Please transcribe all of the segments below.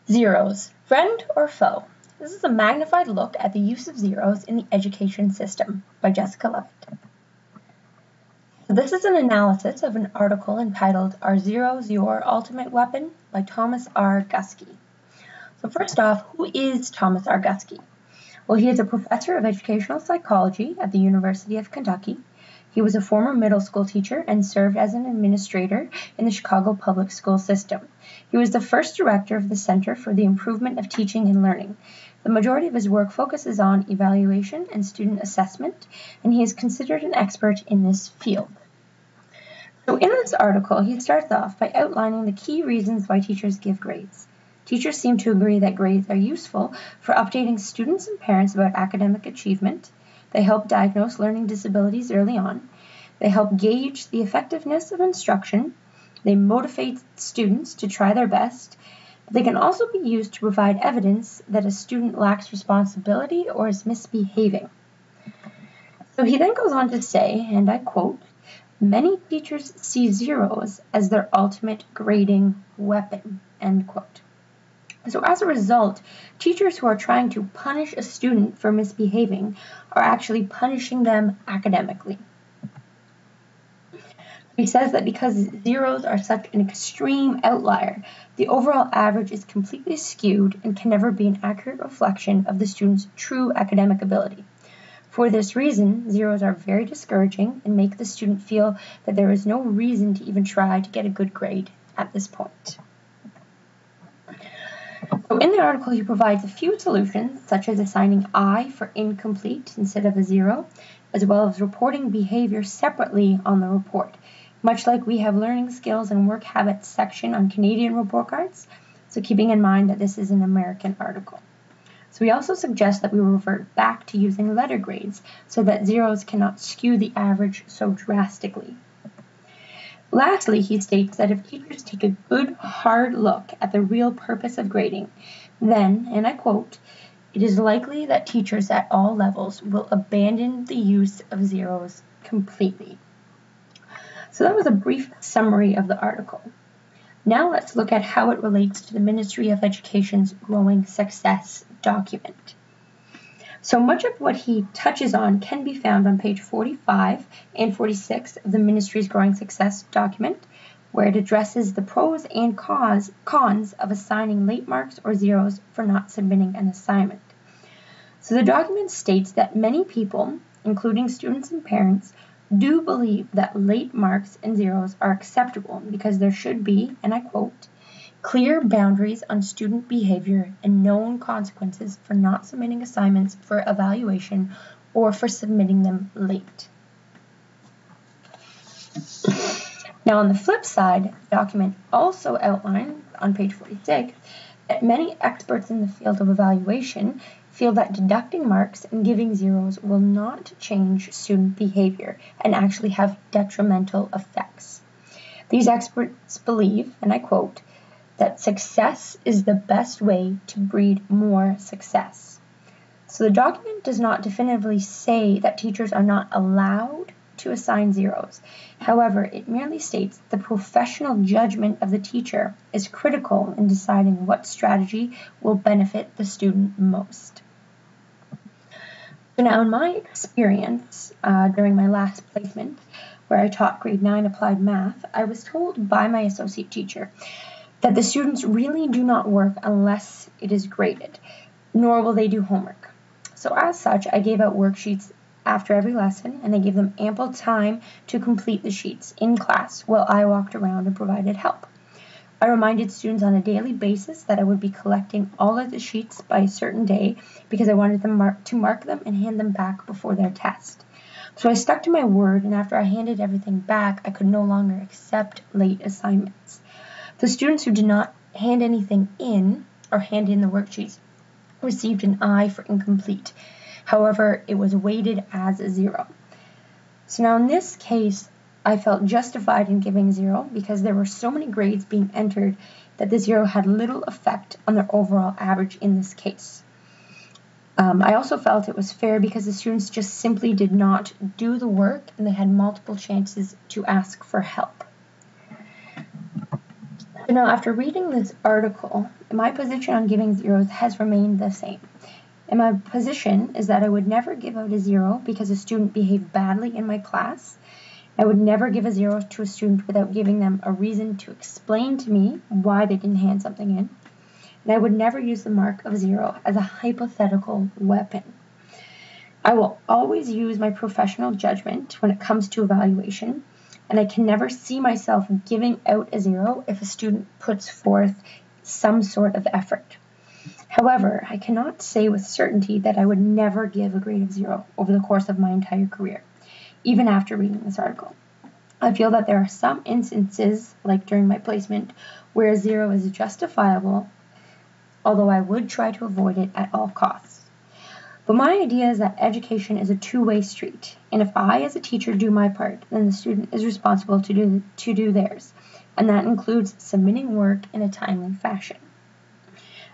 Zeros, friend or foe? This is a magnified look at the use of zeros in the education system by Jessica Levitt. So this is an analysis of an article entitled Are Zeros Your Ultimate Weapon? By Thomas R. Guskey. So first off, who is Thomas R. Guskey? Well, he is a professor of educational psychology at the University of Kentucky. He was a former middle school teacher and served as an administrator in the Chicago public school system. He was the first director of the Center for the Improvement of Teaching and Learning. The majority of his work focuses on evaluation and student assessment, and he is considered an expert in this field. So in this article, he starts off by outlining the key reasons why teachers give grades. Teachers seem to agree that grades are useful for updating students and parents about academic achievement. They help diagnose learning disabilities early on. They help gauge the effectiveness of instruction. They motivate students to try their best. They can also be used to provide evidence that a student lacks responsibility or is misbehaving. So he then goes on to say, and I quote, "Many teachers see zeros as their ultimate grading weapon," end quote. So as a result, teachers who are trying to punish a student for misbehaving are actually punishing them academically. He says that because zeros are such an extreme outlier, the overall average is completely skewed and can never be an accurate reflection of the student's true academic ability. For this reason, zeros are very discouraging and make the student feel that there is no reason to even try to get a good grade at this point. So in the article, he provides a few solutions, such as assigning I for incomplete instead of a 0, as well as reporting behavior separately on the report, much like we have learning skills and work habits section on Canadian report cards, so keeping in mind that this is an American article. So he also suggests that we revert back to using letter grades so that zeros cannot skew the average so drastically. Lastly, he states that if teachers take a good, hard look at the real purpose of grading, then, and I quote, "it is likely that teachers at all levels will abandon the use of zeros completely." So that was a brief summary of the article. Now let's look at how it relates to the Ministry of Education's Growing Success document. So much of what he touches on can be found on page 45 and 46 of the Ministry's Growing Success document, where it addresses the pros and cons of assigning late marks or zeros for not submitting an assignment. So the document states that many people, including students and parents, do believe that late marks and zeros are acceptable because there should be, and I quote, "clear boundaries on student behavior and known consequences for not submitting assignments for evaluation or for submitting them late." Now on the flip side, the document also outlines on page 46 that many experts in the field of evaluation feel that deducting marks and giving zeros will not change student behavior and actually have detrimental effects. These experts believe, and I quote, that success is the best way to breed more success. So the document does not definitively say that teachers are not allowed to assign zeros. However, it merely states the professional judgment of the teacher is critical in deciding what strategy will benefit the student most. So now in my experience during my last placement, where I taught grade 9 applied math, I was told by my associate teacher that the students really do not work unless it is graded, nor will they do homework. So as such, I gave out worksheets after every lesson, and I gave them ample time to complete the sheets in class while I walked around and provided help. I reminded students on a daily basis that I would be collecting all of the sheets by a certain day because I wanted them to mark them and hand them back before their test. So I stuck to my word, and after I handed everything back, I could no longer accept late assignments. The students who did not hand anything in or hand in the worksheets received an I for incomplete. However, it was weighted as a 0. So now in this case, I felt justified in giving 0 because there were so many grades being entered that the 0 had little effect on their overall average in this case. I also felt it was fair because the students just simply did not do the work and they had multiple chances to ask for help. So now, after reading this article, my position on giving zeros has remained the same. And my position is that I would never give out a 0 because a student behaved badly in my class. I would never give a 0 to a student without giving them a reason to explain to me why they didn't hand something in. And I would never use the mark of 0 as a hypothetical weapon. I will always use my professional judgment when it comes to evaluation, and I can never see myself giving out a 0 if a student puts forth some sort of effort. However, I cannot say with certainty that I would never give a grade of 0 over the course of my entire career, even after reading this article. I feel that there are some instances, like during my placement, where a 0 is justifiable, although I would try to avoid it at all costs. But my idea is that education is a two-way street, and if I as a teacher do my part, then the student is responsible to do theirs, and that includes submitting work in a timely fashion.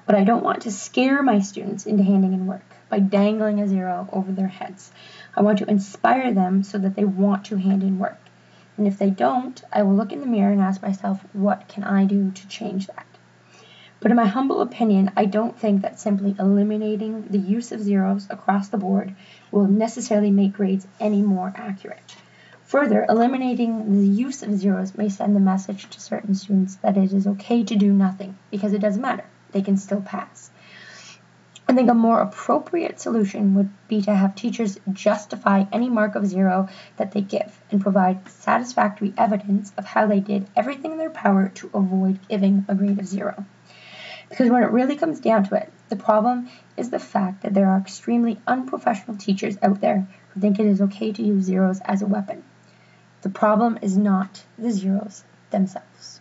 But I don't want to scare my students into handing in work by dangling a 0 over their heads. I want to inspire them so that they want to hand in work. And if they don't, I will look in the mirror and ask myself, what can I do to change that? But in my humble opinion, I don't think that simply eliminating the use of zeros across the board will necessarily make grades any more accurate. Further, eliminating the use of zeros may send the message to certain students that it is okay to do nothing because it doesn't matter. They can still pass. I think a more appropriate solution would be to have teachers justify any mark of 0 that they give and provide satisfactory evidence of how they did everything in their power to avoid giving a grade of 0. Because when it really comes down to it, the problem is the fact that there are extremely unprofessional teachers out there who think it is okay to use zeros as a weapon. The problem is not the zeros themselves.